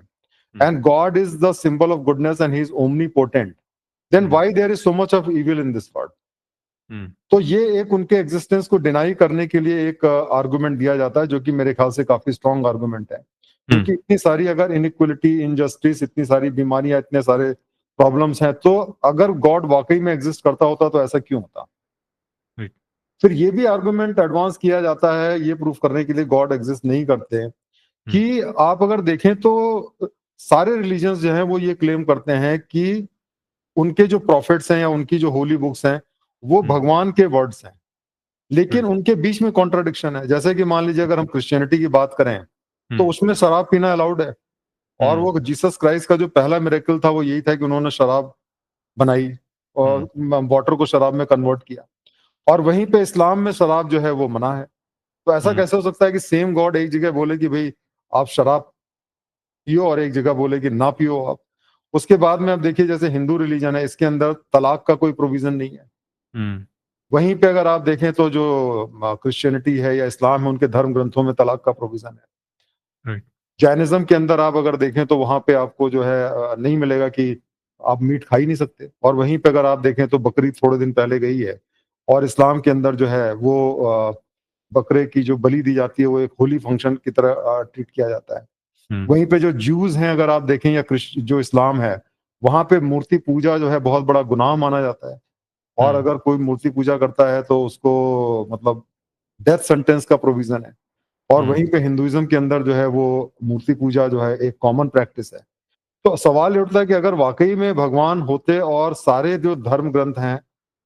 and God is the symbol of goodness and he is omnipotent, then why there is so much of evil in this world. तो ये एक उनके एग्जिस्टेंस को डिनाई करने के लिए एक आर्गुमेंट दिया जाता है, जो कि मेरे ख्याल से काफी स्ट्रॉन्ग आर्गुमेंट है, क्योंकि इतनी सारी अगर इनइक्वलिटी, इनजस्टिस, इतनी सारी बीमारियां, इतने सारे प्रॉब्लम्स हैं, तो अगर गॉड वाकई में एग्जिस्ट करता होता तो ऐसा क्यों होता। Right. फिर ये भी आर्गुमेंट एडवांस किया जाता है ये प्रूफ करने के लिए गॉड एग्जिस्ट नहीं करते, कि आप अगर देखें तो सारे रिलीजन्स जो हैं वो ये क्लेम करते हैं कि उनके जो प्रॉफिट्स हैं या उनकी जो होली बुक्स हैं वो भगवान के वर्ड्स हैं, लेकिन उनके बीच में कॉन्ट्राडिक्शन है। जैसे कि मान लीजिए अगर हम क्रिश्चियनिटी की बात करें तो उसमें शराब पीना अलाउड है, और वो जीसस क्राइस्ट का जो पहला मिरेकल था वो यही था कि उन्होंने शराब बनाई और वाटर को शराब में कन्वर्ट किया, और वहीं पे इस्लाम में शराब जो है वो मना है। तो ऐसा कैसे हो सकता है कि सेम गॉड एक जगह बोले कि भाई आप शराब पियो और एक जगह बोले कि ना पियो आप। उसके बाद में आप देखिए जैसे हिंदू रिलीजन है, इसके अंदर तलाक का कोई प्रोविजन नहीं है। वहीं पे अगर आप देखें तो जो क्रिश्चियनिटी है या इस्लाम है उनके धर्म ग्रंथों में तलाक का प्रोविजन है। जैनिज्म के अंदर आप अगर देखें तो वहां पे आपको जो है नहीं मिलेगा कि आप मीट खा ही नहीं सकते, और वहीं पे अगर आप देखें तो बकरीद थोड़े दिन पहले गई है, और इस्लाम के अंदर जो है वो बकरे की जो बलि दी जाती है वो एक होली फंक्शन की तरह ट्रीट किया जाता है। वहीं पे जो ज्यूज हैं अगर आप देखें या जो इस्लाम है, वहां पे मूर्ति पूजा जो है बहुत बड़ा गुनाह माना जाता है, और अगर कोई मूर्ति पूजा करता है तो उसको मतलब डेथ सेंटेंस का प्रोविजन है। और वहीं पे हिंदुइज्म के अंदर जो है वो मूर्ति पूजा जो है एक कॉमन प्रैक्टिस है। तो सवाल ये उठता है कि अगर वाकई में भगवान होते और सारे जो धर्म ग्रंथ हैं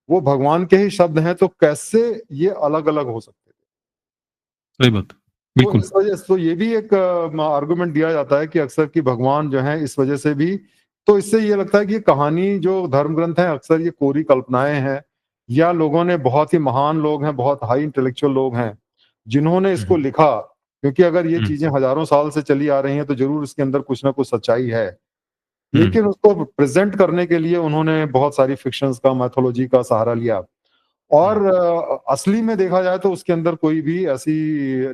वो भगवान के ही शब्द हैं, तो कैसे ये अलग अलग हो सकते थे। सही बात, तो बिल्कुल। इस वजह से तो ये भी एक आर्गुमेंट दिया जाता है कि अक्सर कि भगवान जो है इस वजह से भी, तो इससे ये लगता है कि ये कहानी जो धर्म ग्रंथ है अक्सर ये कोरी कल्पनाएं हैं, या लोगों ने, बहुत ही महान लोग हैं, बहुत हाई इंटेलेक्चुअल लोग हैं जिन्होंने इसको लिखा, क्योंकि अगर ये चीजें हजारों साल से चली आ रही हैं तो जरूर इसके अंदर कुछ ना कुछ सच्चाई है, लेकिन उसको प्रेजेंट करने के लिए उन्होंने बहुत सारी फिक्शंस का, मैथोलॉजी का सहारा लिया। और असली में देखा जाए तो उसके अंदर कोई भी ऐसी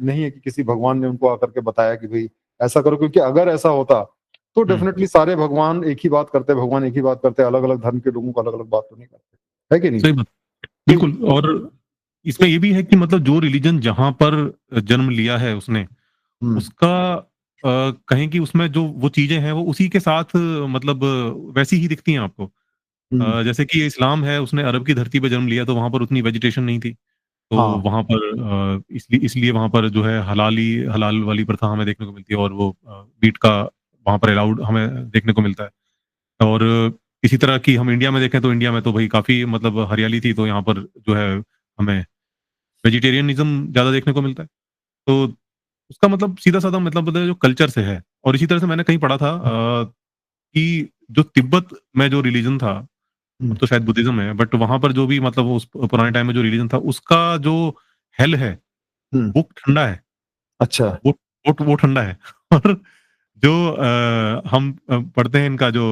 नहीं है कि किसी भगवान ने उनको आकर के बताया कि भाई ऐसा करो, क्योंकि अगर ऐसा होता तो डेफिनेटली सारे भगवान एक ही बात करते, भगवान एक ही बात करते, अलग अलग धर्म के लोगों को अलग अलग बात तो नहीं करते, है कि नहीं। सही बात, बिल्कुल। और इसमें ये भी है कि मतलब जो रिलीजन जहां पर जन्म लिया है उसने, उसका कहें कि उसमें जो वो चीजें हैं वो उसी के साथ मतलब वैसी ही दिखती हैं आपको। जैसे कि इस्लाम है, उसने अरब की धरती पे जन्म लिया तो वहां पर उतनी वेजिटेशन नहीं थी, तो हाँ। वहां पर इसलिए वहां पर जो है हलाल वाली प्रथा हमें देखने को मिलती है, और वो मीट का वहां पर अलाउड हमें देखने को मिलता है। और इसी तरह की हम इंडिया में देखें तो इंडिया में तो भाई काफी मतलब हरियाली थी, तो यहाँ पर जो है हमें वेजिटेरियनिज्म ज्यादा देखने को मिलता है। तो उसका मतलब सीधा साधा मतलब जो कल्चर से है। और इसी तरह से मैंने कहीं पढ़ा था कि जो तिब्बत में जो रिलीजन था, अब तो शायद बुद्धिज्म है, बट वहां पर जो भी मतलब उस पुराने टाइम में जो रिलीजन था उसका जो हेल है वो ठंडा है। अच्छा। वो ठंडा है। और जो हम पढ़ते हैं इनका जो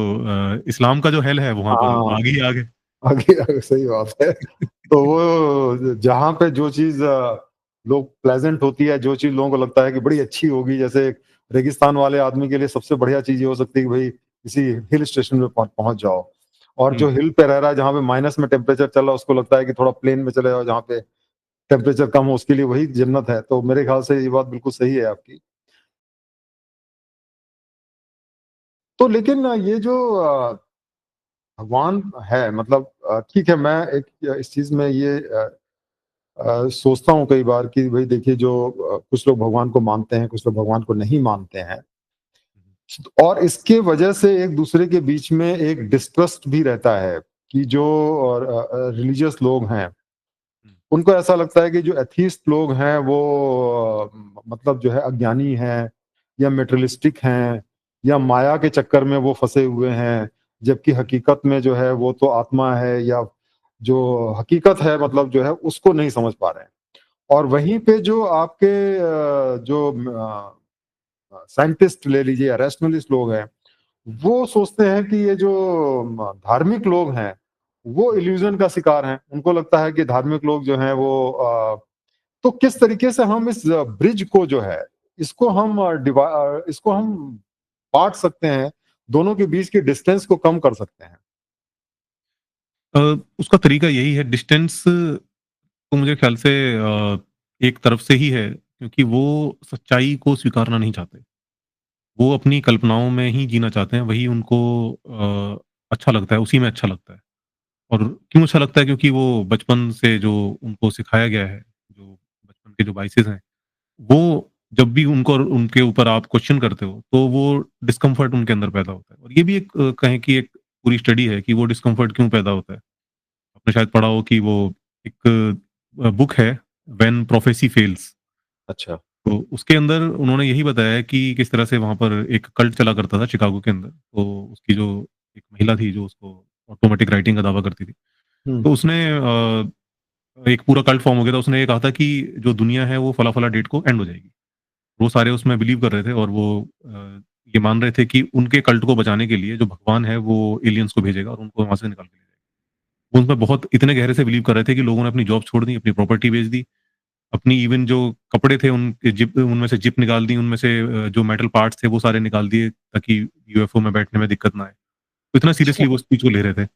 इस्लाम का जो हेल है वहां पर हाँ, आगे ही आगे। आगे आगे सही बात है। तो वो जहाँ पे जो चीज लोग प्लेजेंट होती है, जो चीज लोगों को लगता है कि बड़ी अच्छी होगी, जैसे रेगिस्तान वाले आदमी के लिए सबसे बढ़िया चीज ये हो सकती है कि भाई किसी हिल स्टेशन पे पहुंच जाओ, और जो हिल पे रह रहा है जहाँ पे माइनस में टेम्परेचर चल रहा है उसको लगता है कि थोड़ा प्लेन में चले जाओ जहाँ पे टेम्परेचर कम हो, उसके लिए वही जन्नत है। तो मेरे ख्याल से ये बात बिल्कुल सही है आपकी। तो लेकिन ये जो भगवान है, मतलब ठीक है, मैं एक इस चीज में ये सोचता हूँ कई बार कि भाई देखिए जो कुछ लोग भगवान को मानते हैं, कुछ लोग भगवान को नहीं मानते हैं, और इसके वजह से एक दूसरे के बीच में एक डिस्ट्रस्ट भी रहता है कि जो रिलीजियस लोग हैं उनको ऐसा लगता है कि जो एथीस्ट लोग हैं वो मतलब जो है अज्ञानी हैं, या मेटेरियलिस्टिक हैं, या माया के चक्कर में वो फंसे हुए हैं, जबकि हकीकत में जो है वो तो आत्मा है, या जो हकीकत है मतलब जो है उसको नहीं समझ पा रहे हैं। और वहीं पे जो आपके जो साइंटिस्ट ले लीजिए या रैशनलिस्ट लोग हैं, वो सोचते हैं कि ये जो धार्मिक लोग हैं वो इल्यूजन का शिकार हैं। उनको लगता है कि धार्मिक लोग जो हैं वो तो किस तरीके से हम इस ब्रिज को जो है, इसको हम बाँट सकते हैं, दोनों के बीच की डिस्टेंस को कम कर सकते हैं? अ, उसका तरीका यही है, डिस्टेंस तो मुझे ख्याल से एक तरफ से ही है, क्योंकि वो सच्चाई को स्वीकारना नहीं चाहते। वो अपनी कल्पनाओं में ही जीना चाहते हैं, वही उनको अच्छा लगता है, उसी में अच्छा लगता है। और क्यों अच्छा लगता है? क्योंकि वो बचपन से जो उनको सिखाया गया है, जो बचपन के जो बाइसेस हैं, वो जब भी उनको उनके ऊपर आप क्वेश्चन करते हो, तो वो डिस्कम्फर्ट उनके अंदर पैदा होता है। और ये भी एक कहें कि एक पूरी स्टडी है कि वो डिस्कम्फर्ट क्यों पैदा होता है। आपने शायद पढ़ा हो कि वो एक बुक है, व्हेन प्रोफेसी फेल्स। अच्छा। तो उसके अंदर उन्होंने यही बताया है कि किस तरह से वहाँ पर एक कल्ट चला करता था शिकागो के अंदर। तो उसकी जो एक महिला थी जो उसको ऑटोमेटिक राइटिंग का दावा करती थी। हुँ। तो उसने एक पूरा कल्ट फॉर्म हो गया था। उसने ये कहा था कि जो दुनिया है वो फला-फला डेट को एंड हो जाएगी। वो सारे उसमें बिलीव कर रहे थे और वो ये मान रहे थे कि उनके कल्ट को बचाने के लिए जो भगवान है वो एलियंस को भेजेगा और उनको वहाँ से निकाल के ले जाएगा। वो उसमें बहुत इतने गहरे से बिलीव कर रहे थे कि लोगों ने अपनी जॉब छोड़ दी, अपनी प्रॉपर्टी बेच दी, अपनी इवन जो कपड़े थे उनके जिप उनमें से जिप निकाल दी, उनमें से जो मेटल पार्ट्स थे वो सारे निकाल दिए ताकि यूएफओ में बैठने में दिक्कत ना आए। तो इतना अच्छा, सीरियसली वो उस चीज़ को ले रहे थे और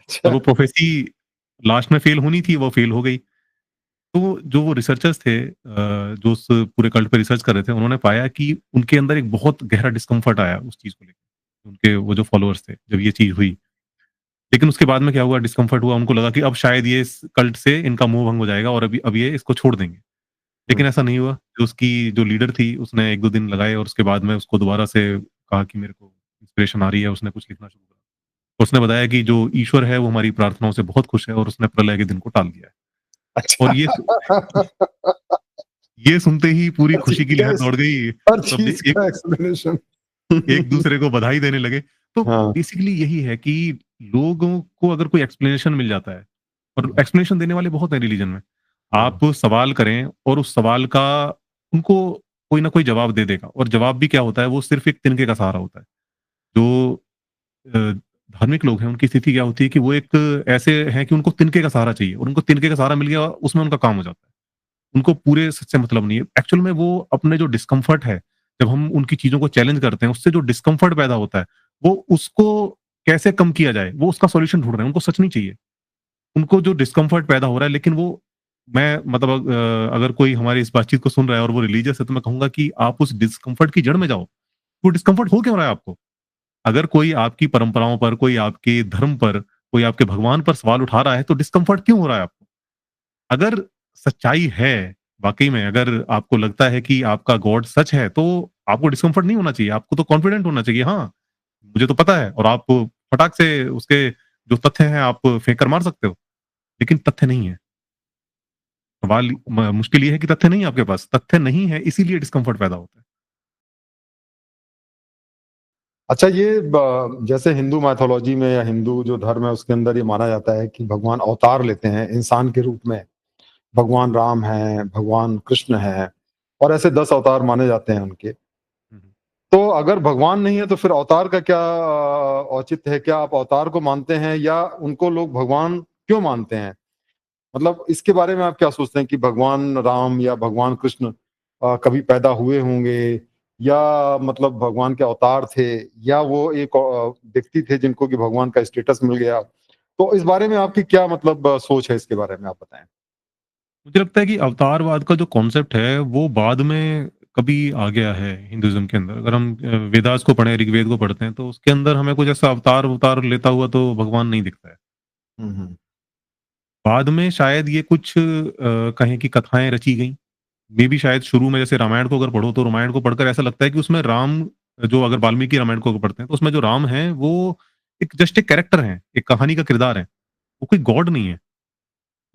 अच्छा। वो प्रोफेसी लास्ट में फेल होनी थी, वो फेल हो गई। तो जो वो रिसर्चर्स थे जो उस पूरे कल्ट पे रिसर्च कर रहे थे, उन्होंने पाया कि उनके अंदर एक बहुत गहरा डिस्कम्फर्ट आया उस चीज़ को लेके। उनके वो जो फॉलोअर्स थे, जब ये चीज़ हुई। लेकिन उसके बाद में क्या हुआ, डिस्कम्फर्ट हुआ, उनको लगा कि अब शायद ये इस कल्ट से इनका मोह भंग हो जाएगा और अब ये इसको छोड़ देंगे। हुँ। लेकिन ऐसा नहीं हुआ। जो उसकी जो लीडर थी, उसने 1-2 दिन लगाए और उसके बाद में उसको दोबारा से कहा कि मेरे को इंस्पिरेशन आ रही है, उसने कुछ लिखना शुरू करा। उसने बताया कि जो ईश्वर है, वो हमारी प्रार्थनाओं से बहुत खुश है और उसने प्रलय के दिन को टाल दिया है। और अच्छा। ये सुनते ही पूरी हर खुशी चीज़ की का लहर दौड़ गई। हर सब चीज़ का एक्सप्लेनेशन। एक दूसरे को बधाई देने लगे। तो हाँ। बेसिकली यही है कि लोगों को अगर कोई एक्सप्लेनेशन मिल जाता है, और हुँ, एक्सप्लेनेशन देने वाले बहुत हैं रिलीजन में। हुँ। आप सवाल करें और उस सवाल का उनको कोई ना कोई जवाब दे देगा, और जवाब भी क्या होता है, वो सिर्फ़ एक तिनके का सहारा होता है। जो धार्मिक लोग हैं, उनकी स्थिति क्या होती है कि वो एक ऐसे हैं कि उनको तिनके का सहारा चाहिए, और उनको तिनके का सहारा मिल गया, उसमें उनका काम हो जाता है। उनको पूरे सच से मतलब नहीं है। एक्चुअल में वो अपने जो डिस्कम्फर्ट है, जब हम उनकी चीज़ों को चैलेंज करते हैं, उससे जो डिस्कम्फर्ट पैदा होता है, वो उसको कैसे कम किया जाए, वो उसका सॉल्यूशन ढूँढ रहे हैं, उनको सच नहीं चाहिए। उनको जो डिस्कम्फर्ट पैदा हो रहा है, लेकिन वो मैं मतलब अगर कोई हमारी इस बातचीत को सुन रहा है और वो रिलीजियस है, तो मैं कहूँगा कि आप उस डिस्कम्फर्ट की जड़ में जाओ। वो डिस्कम्फर्ट हो क्यों रहा है आपको? अगर कोई आपकी परंपराओं पर, कोई आपके धर्म पर, कोई आपके भगवान पर सवाल उठा रहा है, तो डिस्कम्फर्ट क्यों हो रहा है आपको? अगर सच्चाई है, वाक़ई में अगर आपको लगता है कि आपका गॉड सच है, तो आपको डिस्कम्फर्ट नहीं होना चाहिए, आपको तो कॉन्फिडेंट होना चाहिए, हाँ, मुझे तो पता है, और आप फटाक से उसके जो तथ्य हैं, आप फेंक कर मार सकते हो, लेकिन तथ्य नहीं है। सवाल मुश्किल ये है कि तथ्य नहीं है आपके पास, तथ्य नहीं है, इसीलिए डिस्कम्फर्ट पैदा होता है। अच्छा, ये जैसे हिंदू माइथोलॉजी में या हिंदू जो धर्म है उसके अंदर ये माना जाता है कि भगवान अवतार लेते हैं इंसान के रूप में। भगवान राम हैं, भगवान कृष्ण हैं और ऐसे 10 अवतार माने जाते हैं उनके। हुँ, हुँ। तो अगर भगवान नहीं है तो फिर अवतार का क्या औचित्य है? क्या आप अवतार को मानते हैं या उनको लोग भगवान क्यों मानते हैं? मतलब इसके बारे में आप क्या सोचते हैं कि भगवान राम या भगवान कृष्ण कभी पैदा हुए होंगे या मतलब भगवान के अवतार थे या वो एक व्यक्ति थे जिनको कि भगवान का स्टेटस मिल गया? तो इस बारे में आपकी क्या मतलब सोच है इसके बारे में आप बताएँ? मुझे लगता है कि अवतारवाद का जो कॉन्सेप्ट है, वो बाद में कभी आ गया है हिंदुइज़्म के अंदर। अगर हम वेदास को पढ़ें, ऋग्वेद को पढ़ते हैं, तो उसके अंदर हमें कुछ ऐसा अवतार-वतार लेता हुआ तो भगवान नहीं दिखता है। हुँ, हुँ। बाद में शायद ये कुछ कहें कि कथाएँ रची गईं। मेबी शायद शुरू में जैसे रामायण को अगर पढ़ो, तो रामायण को पढ़कर ऐसा लगता है कि उसमें राम, जो अगर वाल्मीकि रामायण को पढ़ते हैं, तो उसमें जो राम हैं, वो एक जस्ट एक कैरेक्टर हैं, एक कहानी का किरदार है। वो कोई गॉड नहीं है।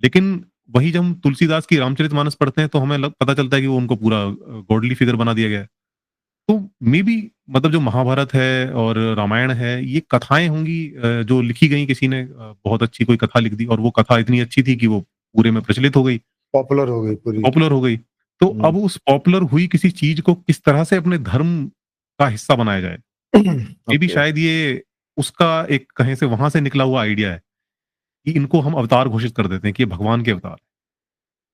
लेकिन वही जब हम तुलसीदास की रामचरितमानस पढ़ते हैं, तो हमें पता चलता है कि वो उनको पूरा गॉडली फिगर बना दिया गया है। तो मेबी मतलब जो महाभारत है और रामायण है, ये कथाएँ होंगी जो लिखी गई, किसी ने बहुत अच्छी कोई कथा लिख दी और वो कथा इतनी अच्छी थी कि वो पूरे में प्रचलित हो गई, पॉपुलर हो गई पूरी। पॉपुलर हो गई। तो हुँ। अब उस पॉपुलर हुई किसी चीज़ को किस तरह से अपने धर्म का हिस्सा बनाया जाए? Maybe okay. शायद ये उसका एक कहें से वहाँ से निकला हुआ आइडिया है। कि इनको हम अवतार घोषित कर देते हैं कि ये भगवान के अवतार हैं।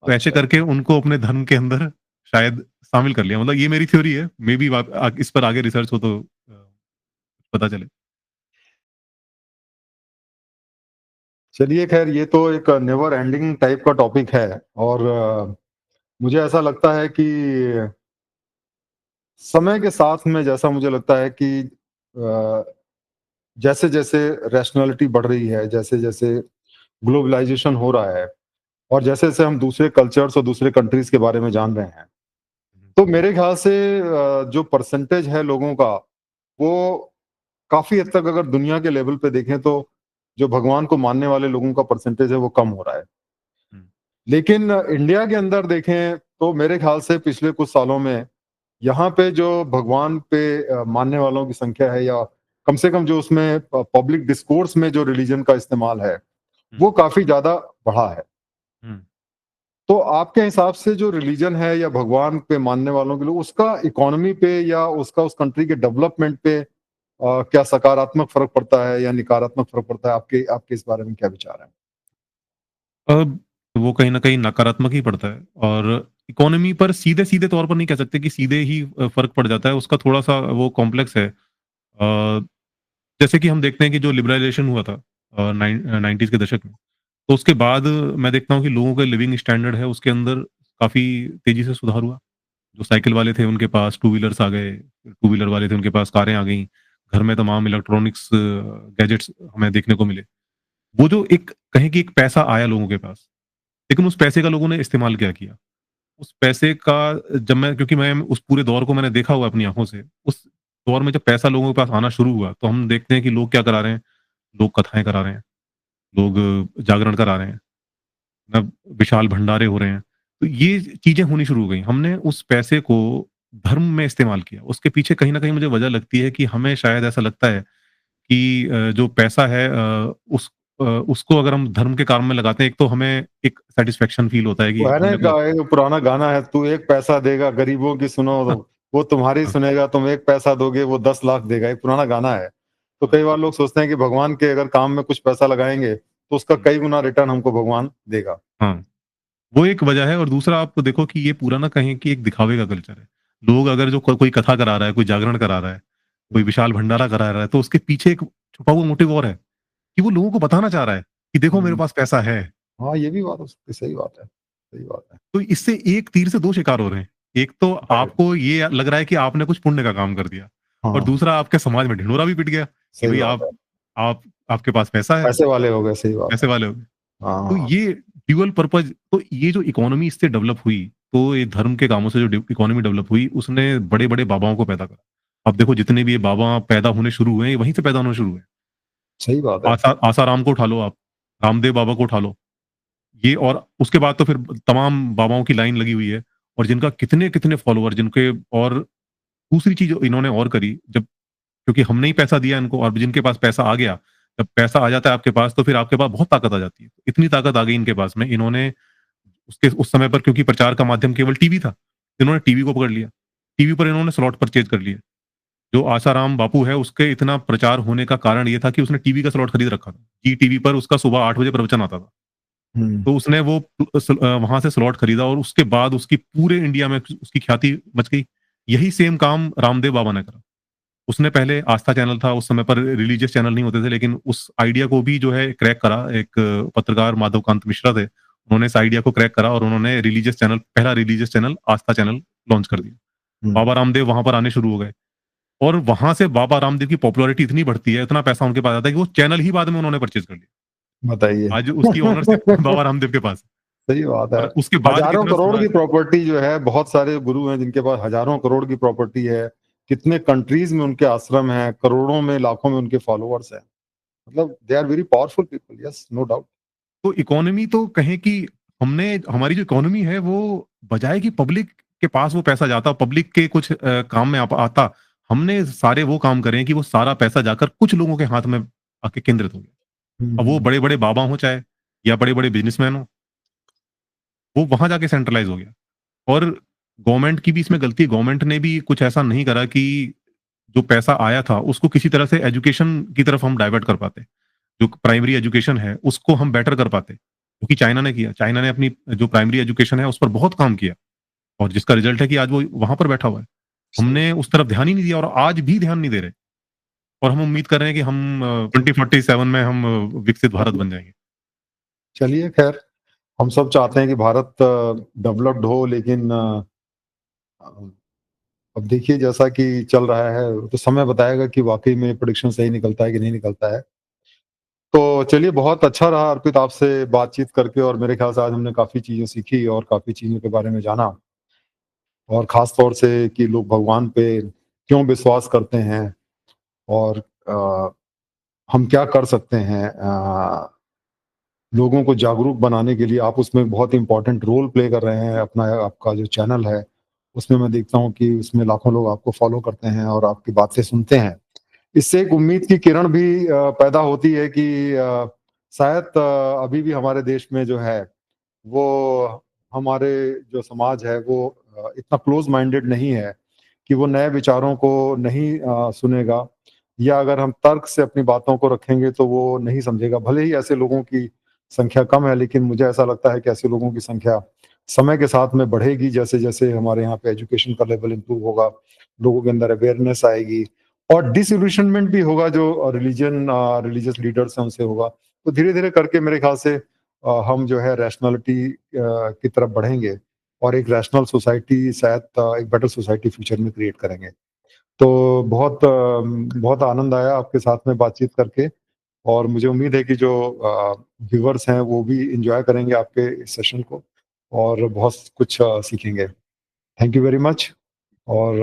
तो ऐसे अच्छा। करके उनको अपने धर्म के अंदर शायद शामिल कर लिया। मतलब ये मेरी थ्योरी है, मे बी इस पर आगे रिसर्च हो तो पता चले। चलिए खैर ये तो एक नेवर एंडिंग टाइप का टॉपिक है और मुझे ऐसा लगता है कि समय के साथ में जैसा मुझे लगता है कि जैसे-जैसे रैशनैलिटी बढ़ रही है, जैसे-जैसे ग्लोबलाइज़ेशन हो रहा है और जैसे-जैसे हम दूसरे कल्चर्स और दूसरे कंट्रीज़ के बारे में जान रहे हैं, तो मेरे ख्याल से जो परसेंटेज है लोगों का, वो काफ़ी हद तक अगर दुनिया के लेवल पे देखें तो जो भगवान को मानने वाले लोगों का परसेंटेज है वो कम हो रहा है। हुँ, लेकिन इंडिया के अंदर देखें तो मेरे ख्याल से पिछले कुछ सालों में यहाँ पे जो भगवान पे मानने वालों की संख्या है या कम से कम जो उसमें पब्लिक डिस्कोर्स में जो रिलीजन का इस्तेमाल है, हुँ, वो काफ़ी ज़्यादा बढ़ा है। हुँ। तो आपके हिसाब से जो रिलीजन है या भगवान पे मानने वालों के लोग उसका इकोनॉमी पे या उसका उस कंट्री के डेवलपमेंट पे क्या सकारात्मक फ़र्क पड़ता है या नकारात्मक फ़र्क पड़ता है? आपके आपके इस बारे में क्या विचार हैं? अब वो कहीं न कहीं नकारात्मक ही पड़ता है और इकोनॉमी पर सीधे-सीधे तौर पर नहीं कह सकते कि सीधे ही फ़र्क पड़ जाता है, उसका थोड़ा-सा वो कॉम्प्लेक्स है। जैसे कि हम देखते हैं कि जो लिबरलाइज़ेशन हुआ था 90s के दशक में, तो उसके बाद मैं देखता हूँ कि लोगों का लिविंग स्टैंडर्ड है, उसके अंदर काफ़ी तेज़ी से सुधार हुआ। जो साइकिल वाले थे उनके पास टू व्हीलर्स आ गए, टू व्हीलर वाले थे उनके पास कारें आ गईं, घर में तमाम इलेक्ट्रॉनिक्स गैजेट्स हमें देखने को मिले। वो जो एक कहें कि एक पैसा आया लोगों के पास, लेकिन उस पैसे का लोगों ने इस्तेमाल क्या किया? उस पैसे का जब मैं क्योंकि मैं उस पूरे दौर को मैंने देखा हुआ है अपनी आँखों से, उस दौर में जब पैसा लोगों के पास आना शुरू हुआ, तो हम देखते हैं कि लोग क्या करा रहे हैं, लोग कथाएँ करा रहे हैं, लोग जागरण करा रहे हैं, ना विशाल भंडारे हो रहे हैं। तो ये चीज़ें होनी शुरू हो गई। हमने उस पैसे को धर्म में इस्तेमाल किया। उसके पीछे कहीं न कहीं मुझे वजह लगती है कि हमें शायद ऐसा लगता है कि जो पैसा है उसको अगर हम धर्म के काम में लगाते हैं, एक तो हमें एक सैटिस्फैक्शन फ़ील होता है वो कि है ना हमने एक कोई एक पुराना गाना है, तू एक पैसा देगा गरीबों की सुनो तो हाँ, वो तुम्हारी हाँ, सुनेगा, तुम एक पैसा दोगे वो 10 लाख देगा, एक पुराना गाना है। तो हाँ, कई बार लोग सोचते हैं कि भगवान के अगर काम में कुछ पैसा लगाएँगे, तो उसका हुँ, कई गुना रिटर्न हमको भगवान देगा। हाँ। वो एक वजह है और दूसरा आप देखो कि ये पूरा ना कहें कि एक दिखावे का कल्चर है। लोग अगर जो कोई कथा करा रहा है, कोई जागरण करा रहा है, कोई विशाल भंडारा करा रहा है, तो उसके पीछे एक छुपा हुआ मोटिव और है कि वो लोगों को बताना चाह रहा है कि देखो मेरे हुँ। पास पैसा है। हाँ, ये भी बात हो सकती है, सही बात है, सही बात है। तो इससे एक तीर से 2 शिकार हो रहे हैं। एक तो राइट, आपको ये लग रहा है कि आपने कुछ पुण्य का काम कर दिया और हाँ, दूसरा आपके समाज में ढिंढोरा भी पिट गया कि सही भई बात आप है। आप आपके पास पैसा है, पैसे वाले हो गए, सही बात पैसे है। वाले हो गए। हाँ, तो हाँ, ये ड्यूअल पर्पज़ तो ये जो इकोनॉमी इससे डेवलप हुई, तो ये धर्म के कामों से जो इकोनॉमी डेवलप हुई, उसने बड़े-बड़े बाबाओं को पैदा करा। अब देखो जितने भी ये बाबा पैदा होने शुरू हुए हैं, ये वहीं से पैदा होने शुरू हुए हैं। सही बात है। आसाराम को उठा लो आप, रामदेव बाबा को उठा लो। ये और उसके बाद तो फिर तमाम बाबाओं की लाइन लगी हुई है और जिनका कितने-कितने फॉलोवर जिनके और दूसरी चीज़ इन्होंने और करी जब क्योंकि हमने ही पैसा दिया इनको और जिनके पास पैसा आ गया, जब पैसा आ जाता है आपके पास तो फिर आपके पास बहुत ताकत आ जाती है। इतनी ताकत आ गई इनके पास में इन्होंने उसके उस समय पर क्योंकि प्रचार का माध्यम केवल टीवी था, इन्होंने टीवी को पकड़ लिया। टीवी पर इन्होंने स्लॉट परचेज़ कर लिए। जो आसाराम बापू है उसके इतना प्रचार होने का कारण ये था कि उसने टीवी का स्लॉट खरीद रखा था। जी टीवी पर उसका सुबह 8 बजे प्रवचन आता था। हुँ, तो उसने वो वहाँ से स्लॉट खरीदा और उसके बाद उसकी पूरे इंडिया में उसकी ख्याति मच गई। यही सेम काम रामदेव बाबा ने करा। उसने पहले आस्था चैनल था, उस समय पर रिलीजियस चैनल नहीं होते थे, लेकिन उस आइडिया को भी जो है क्रैक करा। एक पत्रकार माधवकांत मिश्रा थे, उन्होंने इस आइडिया को क्रैक करा और उन्होंने रिलीजियस चैनल पहला रिलीजियस चैनल आस्था चैनल लॉन्च कर दिया। हुँ, बाबा रामदेव वहाँ पर आने शुरू हो गए और वहाँ से बाबा रामदेव की पॉपुलैरिटी इतनी बढ़ती है, इतना पैसा उनके पास आता है कि वो चैनल ही बाद में उन्होंने परचेज़ कर लिया। बताइए। आज उसकी ओनरशिप बाबा रामदेव के पास सही बात है है। और उसके बाद हज़ारों इतना करोड़ की सुधार प्रॉपर्टी जो है, बहुत सारे गुरु हैं जिनके पास हज़ारों करोड़ की प्रॉपर्टी है। कितने कंट्रीज़ में उनके आश्रम हैं, करोड़ों में, लाखों में उनके फॉलोवर्स हैं। मतलब they are very powerful people, yes, no doubt. तो इकोनॉमी तो कहें कि हमने हमारी जो इकोनॉमी है वो बजाय कि पब्लिक के पास वो पैसा जाता पब्लिक के कुछ काम में आता हमने सारे वो काम करे हैं कि वो सारा पैसा जाकर कुछ लोगों के हाथ में आके केंद्रित हो गया। हुँ, अब वो हुँ, बड़े बड़े बाबा हो चाहे या बड़े बड़े बिजनेसमैन हो वो वहां जाके सेंट्रलाइज हो गया और गवर्नमेंट की भी इसमें गलती है गवर्नमेंट ने भी कुछ ऐसा नहीं करा कि जो पैसा आया था उसको किसी तरह से एजुकेशन की तरफ हम डाइवर्ट कर पाते जो प्राइमरी एजुकेशन है उसको हम बेटर कर पाते, क्योंकि चाइना ने किया। चाइना ने अपनी जो प्राइमरी एजुकेशन है उस पर बहुत काम किया और जिसका रिजल्ट है कि आज वो वहां पर बैठा हुआ है। हमने उस तरफ ध्यान ही नहीं दिया और आज भी ध्यान नहीं दे रहे, और हम उम्मीद कर रहे हैं कि हम 2047 में हम विकसित भारत बन जाएंगे। चलिए खैर, हम सब चाहते हैं कि भारत डेवलप्ड हो, लेकिन अब देखिए जैसा कि चल रहा है तो समय बताएगा कि वाकई में प्रेडिक्शन सही निकलता है कि नहीं निकलता है। तो चलिए, बहुत अच्छा रहा अर्पित आपसे बातचीत करके, और मेरे ख्याल से आज हमने काफ़ी चीज़ें सीखी और काफ़ी चीज़ों के बारे में जाना, और ख़ास तौर से कि लोग भगवान पे क्यों विश्वास करते हैं, और हम क्या कर सकते हैं लोगों को जागरूक बनाने के लिए। आप उसमें बहुत इम्पोर्टेंट रोल प्ले कर रहे हैं। अपना आपका जो चैनल है, उसमें मैं देखता हूँ कि उसमें लाखों लोग आपको फ़ॉलो करते हैं और आपकी बातें सुनते हैं। इससे एक उम्मीद की किरण भी पैदा होती है कि शायद अभी भी हमारे देश में जो है वो, हमारे जो समाज है वो इतना क्लोज माइंडेड नहीं है कि वो नए विचारों को नहीं सुनेगा, या अगर हम तर्क से अपनी बातों को रखेंगे तो वो नहीं समझेगा। भले ही ऐसे लोगों की संख्या कम है, लेकिन मुझे ऐसा लगता है कि ऐसे लोगों की संख्या समय के साथ में बढ़ेगी, जैसे-जैसे हमारे यहाँ पे एजुकेशन का लेवल इम्प्रूव होगा, लोगों के अंदर अवेयरनेस आएगी, और डिसइल्यूशनमेंट भी होगा जो रिलीजियस लीडर्स हैं उनसे होगा। तो धीरे-धीरे करके मेरे ख्याल से हम जो है रैशनैलिटी की तरफ बढ़ेंगे, और एक रैशनल सोसाइटी, शायद एक बेटर सोसाइटी फ्यूचर में क्रिएट करेंगे। तो बहुत आनंद आया आपके साथ में बातचीत करके, और मुझे उम्मीद है कि जो व्यूअर्स हैं वो भी एन्जॉय करेंगे आपके इस सेशन को, और बहुत कुछ सीखेंगे। थैंक यू वेरी मच, और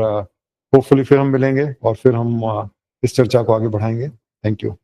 होपफुली फिर हम मिलेंगे और फिर हम इस चर्चा को आगे बढ़ाएँगे। Thank you.